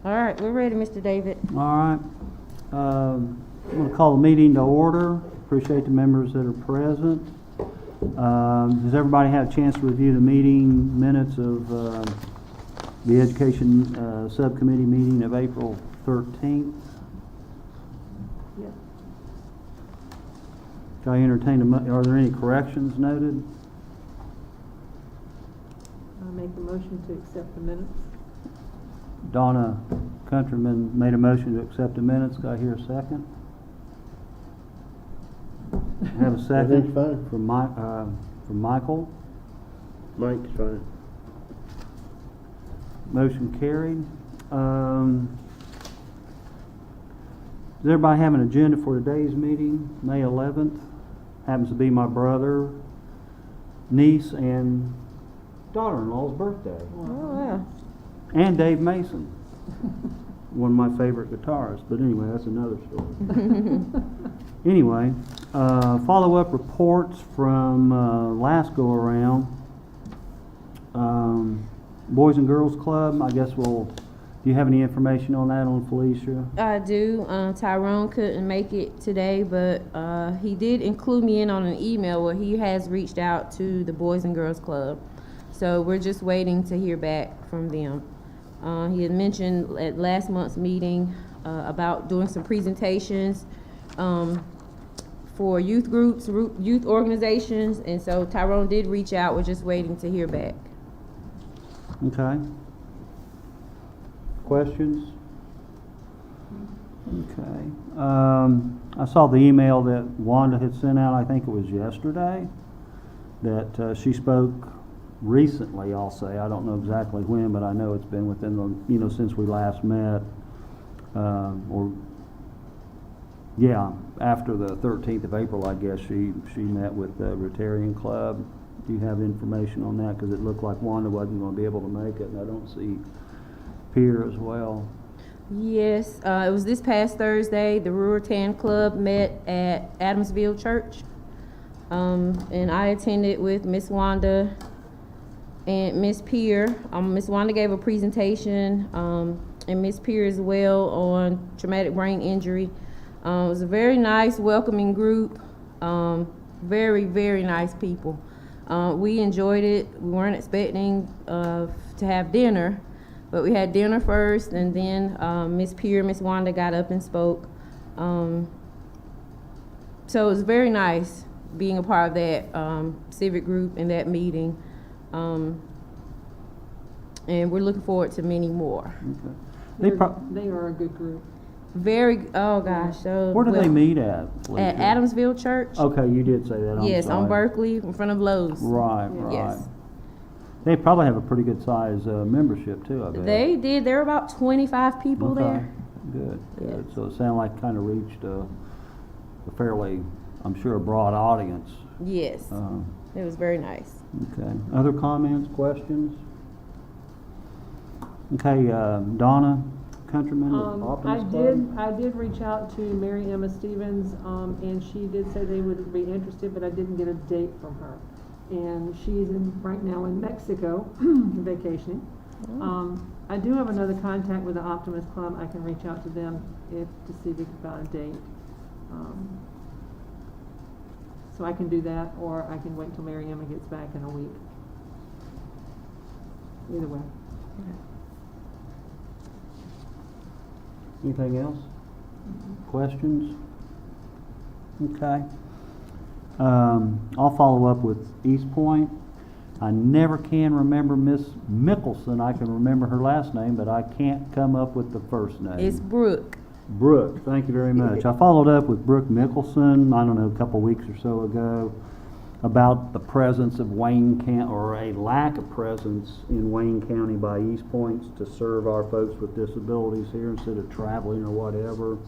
All right, we're ready, Mr. David. All right. I'm going to call the meeting to order. Appreciate the members that are present. Does everybody have a chance to review the meeting minutes of the Education Subcommittee meeting of April 13th? Yep. Can I entertain are there any corrections noted? I'll make a motion to accept the minutes. Donna Countryman made a motion to accept the minutes. Can I hear a second? Have a second? That's fine. From Michael. Mike's fine. Motion carried. Does everybody have an agenda for today's meeting? May 11th. Happens to be my brother, niece, and daughter-in-law's birthday. Oh, wow. And Dave Mason, one of my favorite guitarists. But anyway, that's another story. Anyway, follow-up reports from last go-around. Boys and Girls Club, I guess do you have any information on that on Felicia? I do. Tyrone couldn't make it today, but he did include me in on an email where he has reached out to the Boys and Girls Club. So we're just waiting to hear back from them. He had mentioned at last month's meeting about doing some presentations for youth groups, youth organizations, and so Tyrone did reach out. We're just waiting to hear back. Okay. Questions? Okay. I saw the email that Wanda had sent out, I think it was yesterday, that she spoke recently, I'll say. I don't know exactly when, but I know it's been within the, since we last met, after the 13th of April, I guess she met with the Rotarian Club. Do you have information on that? Because it looked like Wanda wasn't going to be able to make it, and I don't see Pierre as well. Yes, it was this past Thursday. The Rotarian Club met at Adamsville Church, and I attended with Miss Wanda and Miss Pierre. Miss Wanda gave a presentation, and Miss Pierre as well on traumatic brain injury. It was a very nice, welcoming group. Very, very nice people. We enjoyed it. We weren't expecting to have dinner, but we had dinner first, and then Miss Pierre, Miss Wanda got up and spoke. So it was very nice being a part of that civic group and that meeting. And we're looking forward to many more. Okay. They are a good group. Oh gosh. So where do they meet at? At Adamsville Church. Okay, you did say that. Yes, on Berkeley, in front of Lowe's. Right. Yes. They probably have a pretty good size membership too, I bet. They did. There were about 25 people there. Good. Yes. Good. So it sounded like kind of reached a fairly, I'm sure, a broad audience. Yes. It was very nice. Okay. Other comments, questions? Okay, Donna Countryman, Optimist Club? I did reach out to Mary Emma Stevens, and she did say they would be interested, but I didn't get a date from her. And she's right now in Mexico, vacationing. I do have another contact with the Optimist Club. I can reach out to them to see if we can find a date. So I can do that, or I can wait till Mary Emma gets back in a week. Either way. Anything else? Questions? Okay. I'll follow up with East Point. I never can remember Miss Mickelson. I can remember her last name, but I can't come up with the first name. It's Brooke. Brooke, thank you very much. I followed up with Brooke Mickelson, I don't know, a couple weeks or so ago, about the presence of Wayne County, or a lack of presence in Wayne County by East Points to serve our folks with disabilities here instead of traveling or whatever.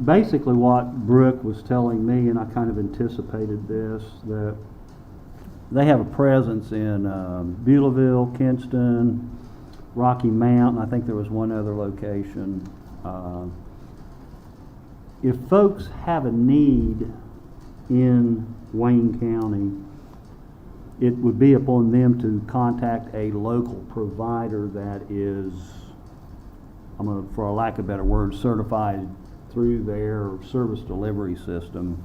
Basically what Brooke was telling me, and I kind of anticipated this, that they have a presence in Beulahville, Kinston, Rocky Mount, and I think there was one other location. If folks have a need in Wayne County, it would be upon them to contact a local provider that is, for a lack of better word, certified through their service delivery system.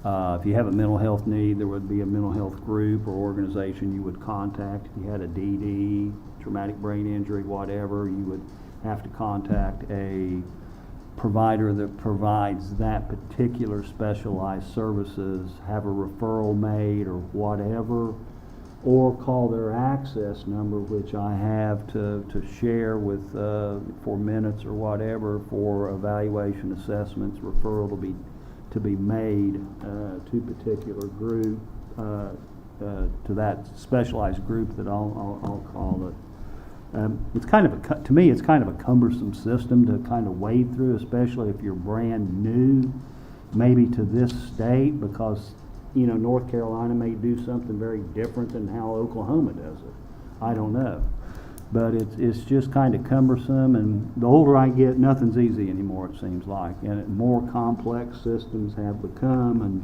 If you have a mental health need, there would be a mental health group or organization you would contact. If you had a DD, traumatic brain injury, whatever, you would have to contact a provider that provides that particular specialized services, have a referral made or whatever, or call their access number, which I have to share with, for minutes or whatever, for evaluation assessments, referral to be made to particular group, to that specialized group that I'll call it. It's kind of to me, it's kind of a cumbersome system to kind of wade through, especially if you're brand new, maybe to this state, because North Carolina may do something very different than how Oklahoma does it. I don't know, but it's just kind of cumbersome. And the older I get, nothing's easy anymore. It seems like, and more complex systems have become. And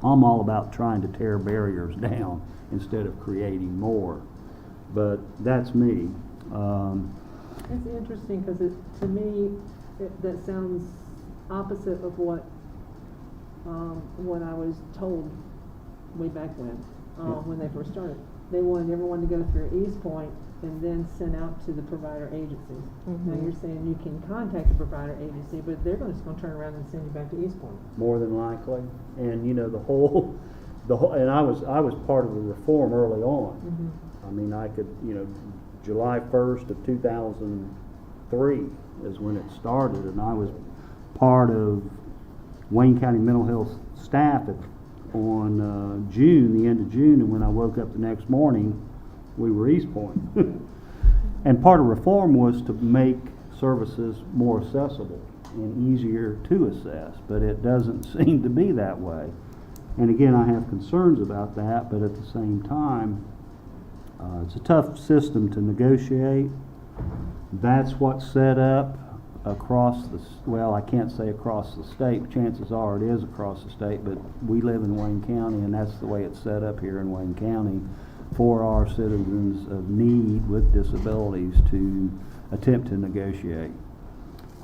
I'm all about trying to tear barriers down instead of creating more. But that's me. It's interesting because to me, that sounds opposite of what I was told way back when they first started. They wanted everyone to go through East Point and then send out to the provider agencies. Mm-hmm. Now you're saying you can contact a provider agency, but they're just going to turn around and send you back to East Point. More than likely. And the whole, and I was part of the reform early on. Mm-hmm. I mean, I could, July 1st of 2003 is when it started, and I was part of Wayne County Mental Health staff on the end of June, and when I woke up the next morning, we were East Point. And part of reform was to make services more accessible and easier to assess, but it doesn't seem to be that way. And again, I have concerns about that, but at the same time, it's a tough system to negotiate. That's what's set up across I can't say across the state. Chances are it is across the state, but we live in Wayne County, and that's the way it's set up here in Wayne County for our citizens of need with disabilities to attempt to negotiate.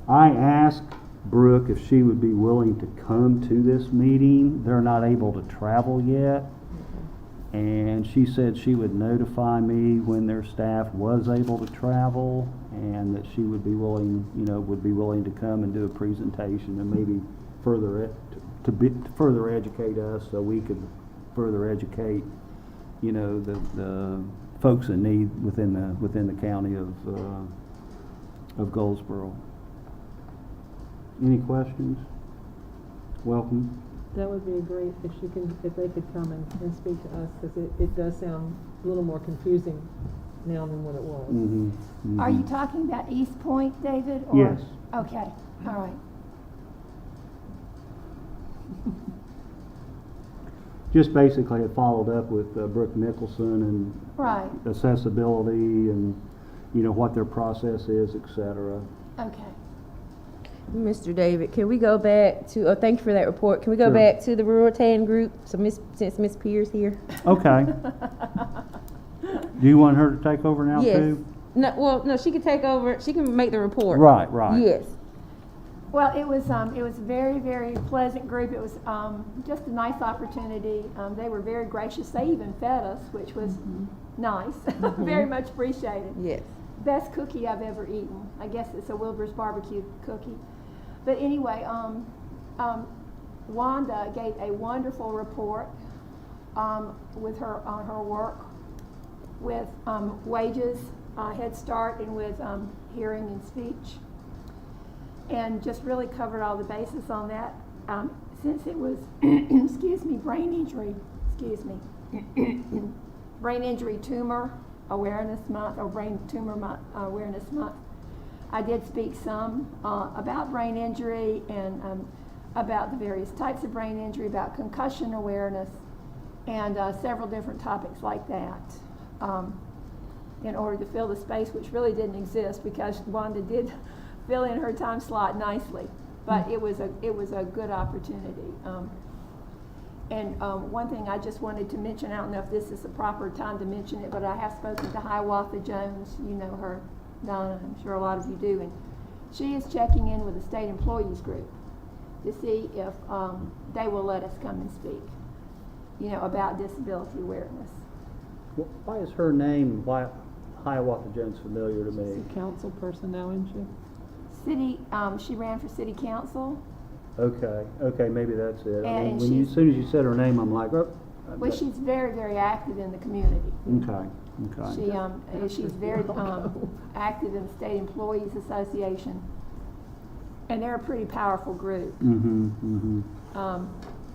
I asked Brooke if she would be willing to come to this meeting. They're not able to travel yet. And she said she would notify me when their staff was able to travel, and that she would be willing, to come and do a presentation and maybe further educate us, so we could further educate, the folks in need within the county of Goldsboro. Any questions? Welcome. That would be great if they could come and speak to us, because it does sound a little more confusing now than what it was. Mm-hmm. Mm-hmm. Are you talking about East Point, David? Or? Yes. Okay, all right. Just basically, I followed up with Brooke Nicholson and Right. accessibility and, what their process is, et cetera. Okay. Mr. David, can we go back to, thank you for that report. Can we go Sure. back to the Rural Tan group? So since Miss Pierce here? Okay. Do you want her to take over now Yes. too? No, she can take over. She can make the report. Right. Yes. Well, it was a very, very pleasant group. It was just a nice opportunity. They were very gracious. They even fed us, which was nice. Very much appreciated. Yes. Best cookie I've ever eaten. I guess it's a Wilbur's barbecue cookie. But anyway, Wanda gave a wonderful report with her work with wages, Head Start, and with hearing and speech, and just really covered all the bases on that. Since it was, brain injury tumor awareness month, or brain tumor awareness month, I did speak some about brain injury and about the various types of brain injury, about concussion awareness, and several different topics like that, in order to fill the space, which really didn't exist, because Wanda did fill in her time slot nicely. But it was a good opportunity. And one thing I just wanted to mention, I don't know if this is the proper time to mention it, but I have spoken to Hiawatha Jones. You know her, Donna, I'm sure a lot of you do. And she is checking in with the state employees group to see if they will let us come and speak, you know, about disability awareness. Why is her name, why Hiawatha Jones familiar to She's me? a council person now, isn't she? She ran for city council. Okay, maybe that's it. I mean, And when you, as she's- soon as you said her name, I'm like, oh. Well, she's very, very active in the community. Okay. She's very active in the State Employees Association, and they're a pretty powerful group.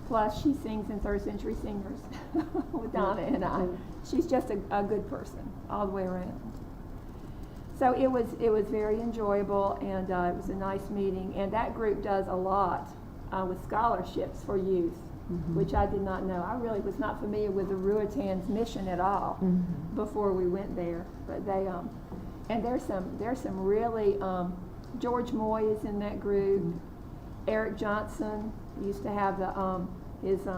Plus, she sings in Third Century Singers with Donna and I. She's just a good person all the way around. So it was very enjoyable, and it was a nice meeting. And that group does a lot with scholarships for youth, which I did not know. I really was not familiar with the Ruatan's mission at all before we went there. But they and there's some really George Moy is in that group. Eric Johnson used to have the his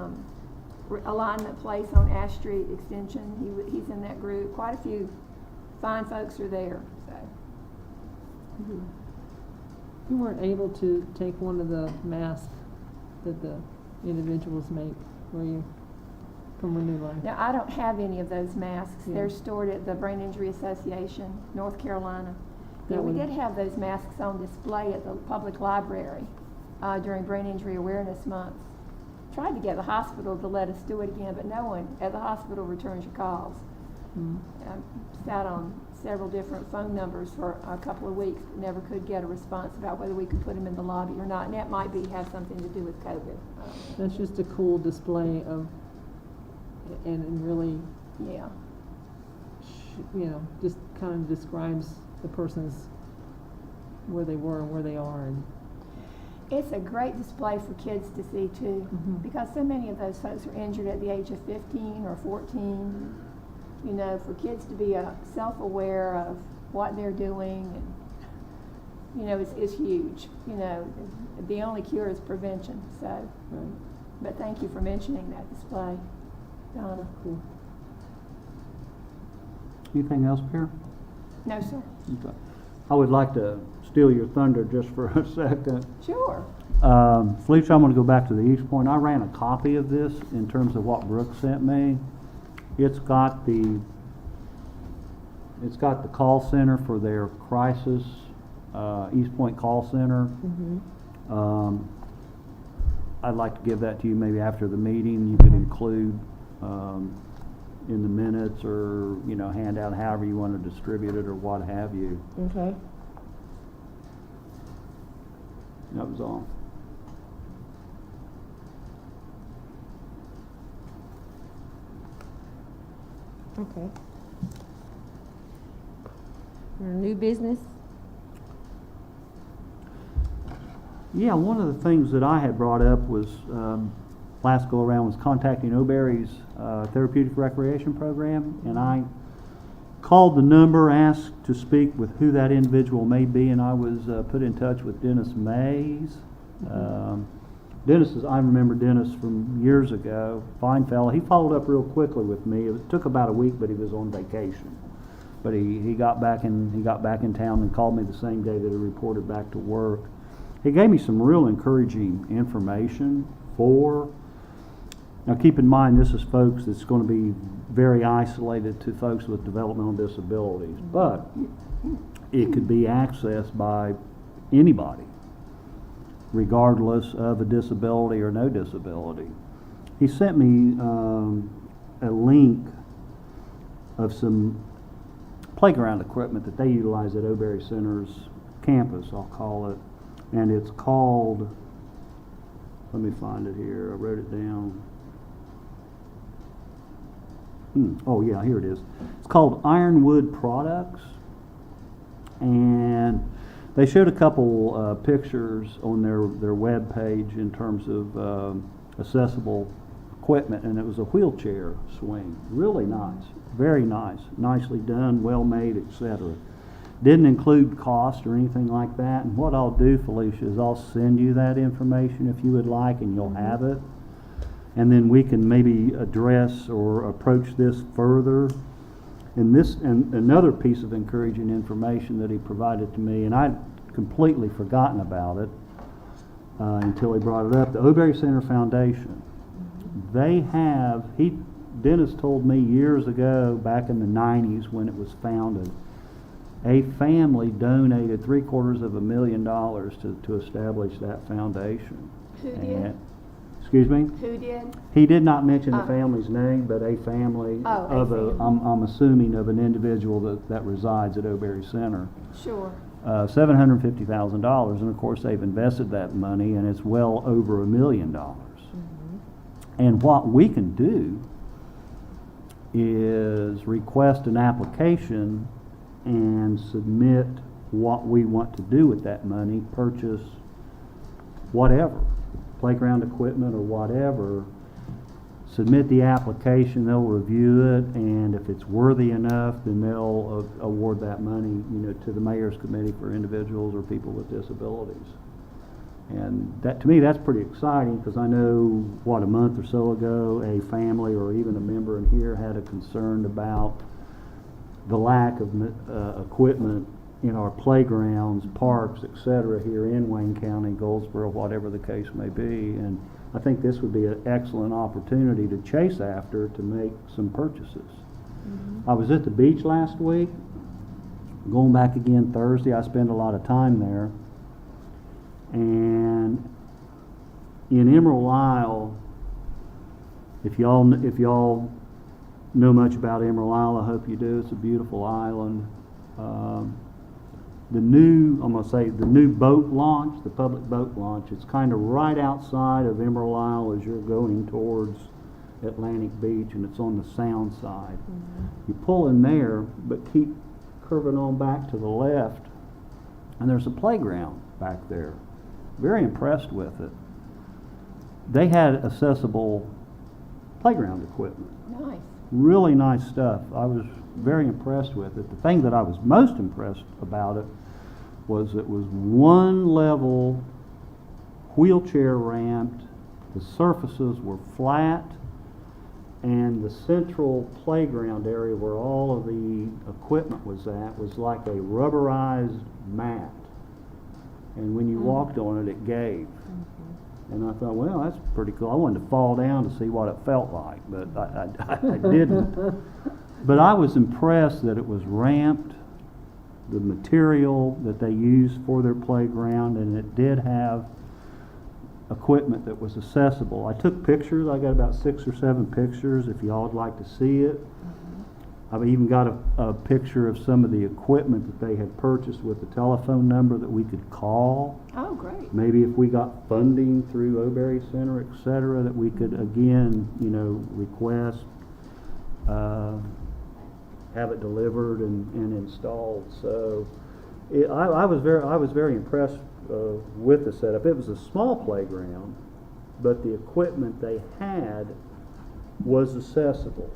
alignment place on Ash Street Extension. He's in that group. Quite a few fine folks are there. So. You weren't able to take one of the masks that the individuals make, were you? From Renew Life? Now, I don't have any of those masks. Yeah. They're stored at the Brain Injury Association, North Carolina. Yeah, That we would- did have those masks on display at the public library during Brain Injury Awareness Month. Tried to get the hospital to let us do it again, but no one at the hospital returns your calls. Sat on several different phone numbers for a couple of weeks, but never could get a response about whether we could put them in the lobby or not, and that might have something to do with COVID. That's just a cool display of, and really, Yeah. you know, just kind of describes the person's, where they were and where they are. And It's a great display for kids to see too, because so many of those folks are injured at the age of 15 or 14. You know, for kids to be self-aware of what they're doing, and you know, it's huge. You know, the only cure is prevention. So, right. but thank you for mentioning that display, Donna. Cool. Anything else, Pierre? No, sir. Okay. I would like to steal your thunder just for a second. Sure. Felicia, I'm going to go back to the East Point. I ran a copy of this in terms of what Brooke sent me. It's got the call center for their crisis, East Point call center. I'd like to give that to you maybe after the meeting. You could include in the minutes, or you know, hand out however you want to distribute it or what have you. Okay. That was all. Okay. New business? Yeah, one of the things that I had brought up was, last go around, was contacting O'Berry's therapeutic recreation program, and I called the number, asked to speak with who that individual may be, and I was put in touch with Dennis Mays. Dennis I remember Dennis from years ago, fine fellow. He followed up real quickly with me. It took about a week, but he was on vacation. But he got back in town and called me the same day that he reported back to work. He gave me some real encouraging information for, now keep in mind this is folks that's going to be very isolated to folks with developmental disabilities, but it could be accessed by anybody, regardless of a disability or no disability. He sent me a link of some playground equipment that they utilize at O'Berry Center's campus, I'll call it. And it's called, let me find it here, I wrote it down. Oh yeah, here it is. It's called Ironwood Products. And they showed a couple pictures on their web page in terms of accessible equipment, and it was a wheelchair swing. Really nice, very nice, nicely done, well made, etc. Didn't include cost or anything like that. And what I'll do, Felicia, is I'll send you that information if you would like, and you'll have it. and then we can maybe address or approach this further. And another piece of encouraging information that he provided to me, and I'd completely forgotten about it until he brought it up, the O'Berry Center Foundation. They have, Dennis told me years ago, back in the 90s when it was founded, a family donated $750,000 to establish that foundation. Who did? Excuse me? Who did? He did not mention the family's name, but a family Oh, of a a, family. I'm assuming of an individual that resides at O'Berry Center. Sure. $750,000, and of course they've invested that money, and it's well over $1 million. And what we can do is request an application and submit what we want to do with that money, purchase whatever, playground equipment or whatever, submit the application, they'll review it, and if it's worthy enough, then they'll award that money, to the Mayor's Committee for individuals or people with disabilities. And that, to me, that's pretty exciting, because I know, a month or so ago, a family or even a member in here had a concern about the lack of equipment in our playgrounds, parks, etc. here in Wayne County, Goldsboro, whatever the case may be. And I think this would be an excellent opportunity to chase after to make some purchases. I was at the beach last week, going back again Thursday. I spend a lot of time there. And in Emerald Isle, if y'all know much about Emerald Isle, I hope you do. It's a beautiful island. The new boat launch, the public boat launch, it's kind of right outside of Emerald Isle as you're going towards Atlantic Beach, and it's on the sound side. You pull in there, but keep curving on back to the left, and there's a playground back there. Very impressed with it. They had accessible playground equipment. Nice. Really nice stuff. I was very impressed with it. The thing that I was most impressed about it was one level, wheelchair ramped, the surfaces were flat, and the central playground area where all of the equipment was at was like a rubberized mat. And when you walked on it, it gave. And I thought, well, that's pretty cool. I wanted to fall down to see what it felt like, but I didn't. But I was impressed that it was ramped, the material that they used for their playground, and it did have equipment that was accessible. I took pictures. I got about 6 or 7 pictures if y'all would like to see it. I've even got a picture of some of the equipment that they had purchased with the telephone number that we could call. Oh, great. Maybe if we got funding through O'Berry Center, etc., that we could again, request, have it delivered and installed. So I was very impressed with the setup. It was a small playground, but the equipment they had was accessible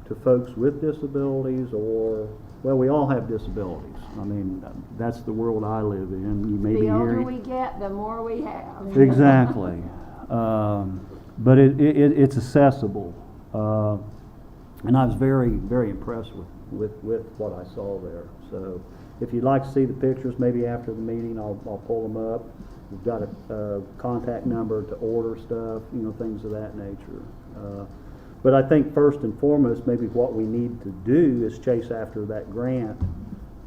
to folks with disabilities, or, well, we all have disabilities. I mean, that's the world I live in. You may be The older hearing. we get, the more we have. Exactly. But it's accessible. And I was very, very impressed with what I saw there. So if you'd like to see the pictures, maybe after the meeting, I'll pull them up. We've got a contact number to order stuff, things of that nature. But I think first and foremost, maybe what we need to do is chase after that grant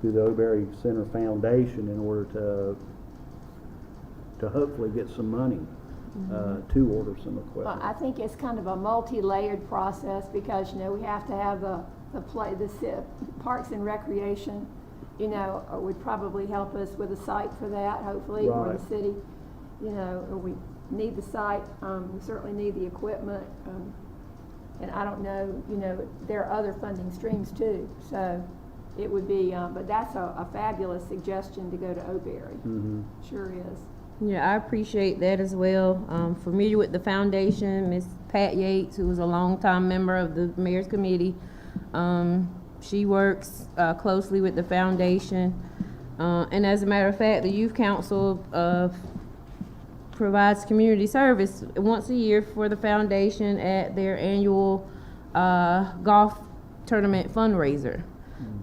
through the O'Berry Center Foundation in order to hopefully get some money to order some equipment. Well, I think it's kind of a multi-layered process, because we have to have the Parks and Recreation, would probably help us with a site for that, hopefully, or Right. the city. We need the site. We certainly need the equipment. And I don't know, there are other funding streams too. So it would be, but that's a fabulous suggestion to go to O'Berry. Sure is. Yeah, I appreciate that as well. Familiar with the foundation, Miss Pat Yates, who was a longtime member of the Mayor's Committee. She works closely with the foundation. And as a matter of fact, the Youth Council provides community service once a year for the foundation at their annual golf tournament fundraiser.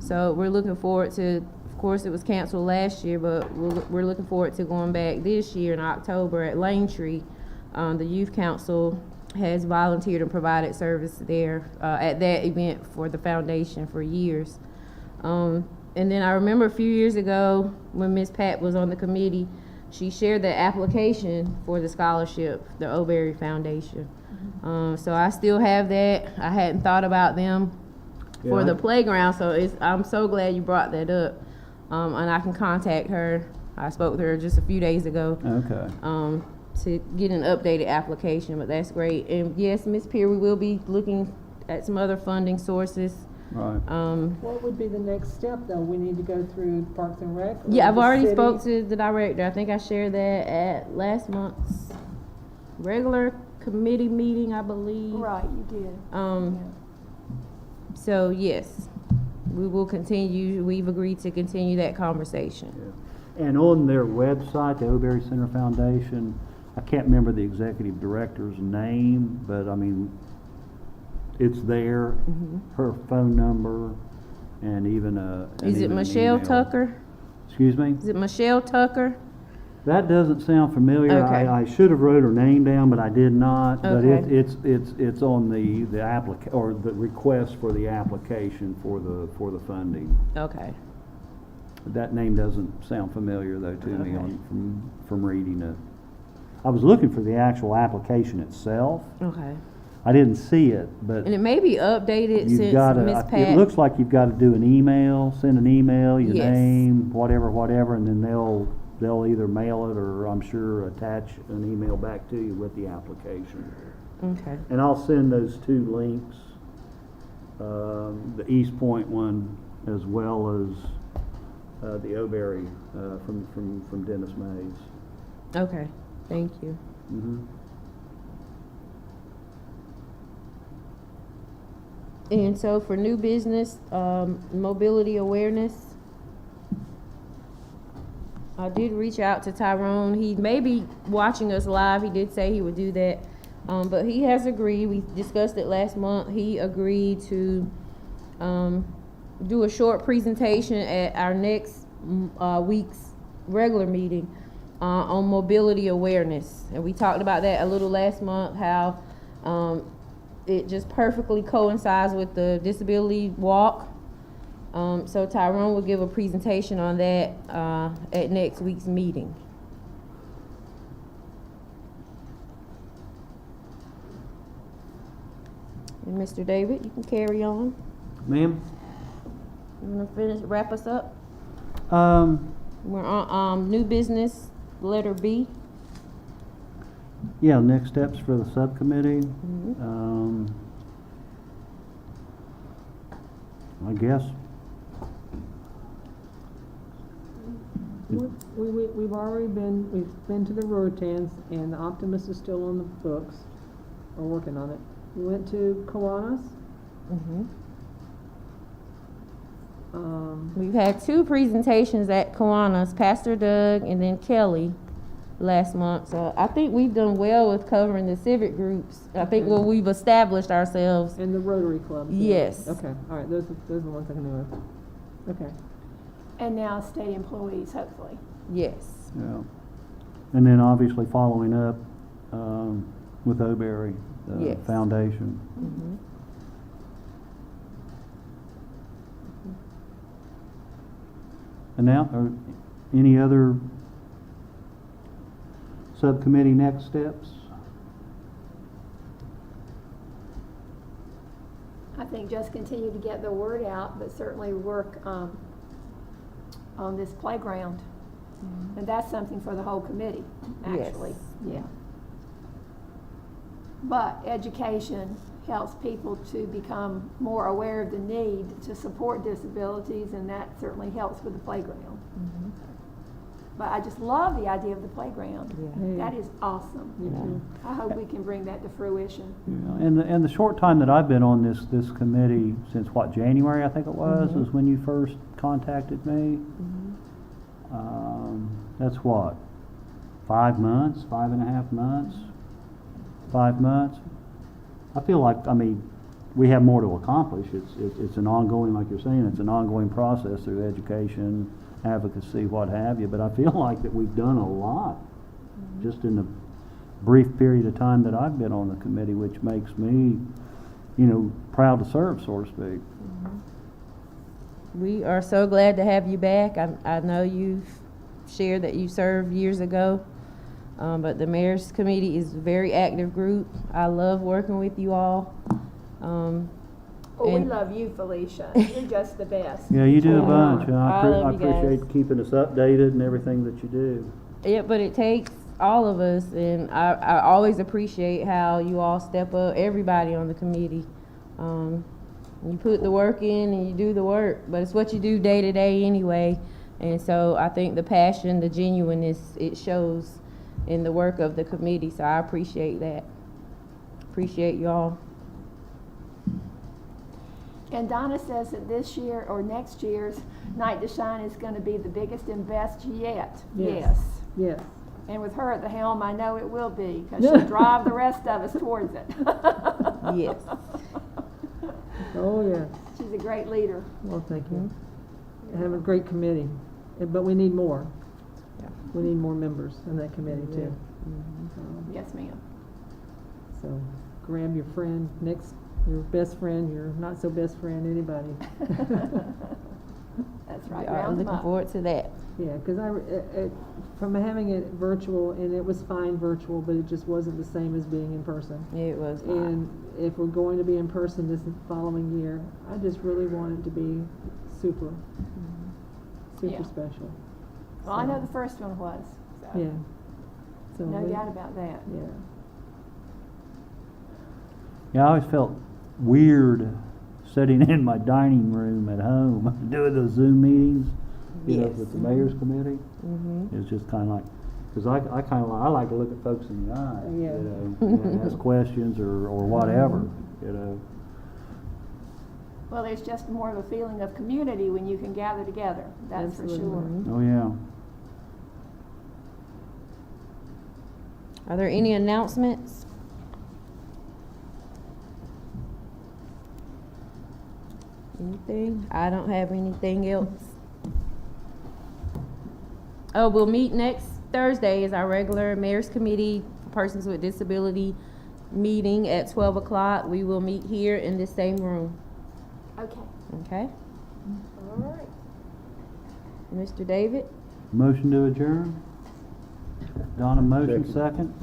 So we're looking forward to, of course, it was canceled last year, but we're looking forward to going back this year in October at Lane Tree. The youth council has volunteered and provided service there at that event for the foundation for years. And then I remember a few years ago when Miss Pat was on the committee, she shared the application for the scholarship, the Oberry Foundation. So I still have that. I hadn't thought about them for Yeah. the playground, so I'm so glad you brought that up. And I can contact her. I spoke with her just a few days ago. Okay. To get an updated application, but that's great. And yes, Ms. Peer, we will be looking at some other funding sources. Right. What would be the next step, though? We need to go through Parks and Rec? or Yeah, I've the already city? spoke to the director. I think I shared that at last month's regular committee meeting, I believe. Right, you did. Um, so yes, we will continue, we've agreed to continue that conversation. Yeah. And on their website, the Oberry Center Foundation, I can't remember the executive director's name, but I mean, it's there, her phone number, and even a. and Is it even an Michelle email. Tucker? Excuse me? Is it Michelle Tucker? That doesn't sound familiar. Okay. I should have wrote her name down, but I did not. But Okay. it's on the or the request for the application for the funding. Okay. That name doesn't sound familiar though to me Okay. from reading it. I was looking for the actual application itself. Okay. I didn't see it, but And it may be updated you've since got Miss to. Pat. It looks like you've got to do an email, send an email, your Yes. name, whatever, and then they'll either mail it or I'm sure attach an email back to you with the application. Okay. And I'll send those two links, the East Point one as well as the Oberry from Dennis Mays. Okay. Thank you. Mm-hmm. And so for new business, mobility awareness, I did reach out to Tyrone. He may be watching us live. He did say he would do that. But he has agreed. We discussed it last month. He agreed to do a short presentation at our next week's regular meeting on mobility awareness. And we talked about that a little last month, how it just perfectly coincides with the disability walk. So Tyrone will give a presentation on that at next week's meeting. And Mr. David, you can carry on. Ma'am? You wanna wrap us up? We're on new business, letter B. Yeah, next steps for the subcommittee. I guess. We've already been to the Rotans, and the Optimist is still on the books, or working on it. We went to Kiwanis. We've had two presentations at Kiwanis, Pastor Doug and then Kelly last month. So I think we've done well with covering the civic groups. I think Okay. we've established ourselves. And the Rotary Club. too. Yes. Okay, all right, those are the ones I can know of. Okay. And now state employees, hopefully. Yes. Yeah. And then obviously following up with Oberry, the Yes. foundation. And now, any other subcommittee next steps? I think just continue to get the word out, but certainly work on this playground. And that's something for the whole committee, actually. Yes. Yeah. But education helps people to become more aware of the need to support disabilities, and that certainly helps with the playground. But I just love the idea of the playground. Yeah. That is awesome. Me too. I hope we can bring that to fruition. Yeah, and the short time that I've been on this committee, since what, January I think it was, is when you first contacted me. That's what, 5 months, 5.5 months, 5 months. I feel like, I mean, we have more to accomplish. It's an ongoing, like you're saying, it's an ongoing process through education, advocacy, what have you. But I feel like that we've done a lot just in the brief period of time that I've been on the committee, which makes me, you know, proud to serve, so to speak. We are so glad to have you back. I know you've shared that you served years ago, but the Mayor's Committee is a very active group. I love working with you all. We And- love you, Felicia. You're just the best. Yeah, you do a Yeah. bunch. I love I you guys. appreciate keeping us updated and everything that you do. Yeah, but it takes all of us, and I always appreciate how you all step up, everybody on the committee. You put the work in and you do the work, but it's what you do day to day anyway. And so I think the passion, the genuineness, it shows in the work of the committee, so I appreciate that. Appreciate y'all. And Donna says that this year or next year's Night to Shine is going to be the biggest and best yet. Yes. Yes. And with her at the helm, I know it will be, because she'll drive the rest of us towards it. Yes. Oh, yes. She's a great leader. Well, thank you. Have a great committee, but we need more. Yeah. We need more members in that committee too. Yes, ma'am. So grab your friend, your best friend, your not so best friend, anybody. That's right. I'm Round them looking up. forward to that. Yeah, because from having it virtual, and it was fine virtual, but it just wasn't the same as being in person. It was not. And if we're going to be in person this following year, I just really want it to be super Yeah. special. Well, I know the first one was. So. Yeah. So No doubt about that. Yeah. Yeah, I always felt weird sitting in my dining room at home doing those Zoom meetings, you know, Yes. with the Mayor's Committee. Mm-hmm. It's just kind of like, because I like to look at folks in the eye, Yeah. you know, and ask questions or whatever, you know. Well, there's just more of a feeling of community when you can gather together. That's Absolutely. for sure. Oh, yeah. Are there any announcements? Anything? I don't have anything else. Oh, we'll meet next Thursday as our regular Mayor's Committee for Persons with Disability meeting at 12 o'clock. We will meet here in this same room. Okay. Okay? All right. Mr. David? Motion to adjourn? Donna, motion, second.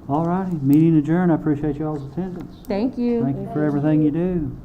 All righty, meeting adjourned. I appreciate y'all's attendance. Thank you. Thank you for everything you do.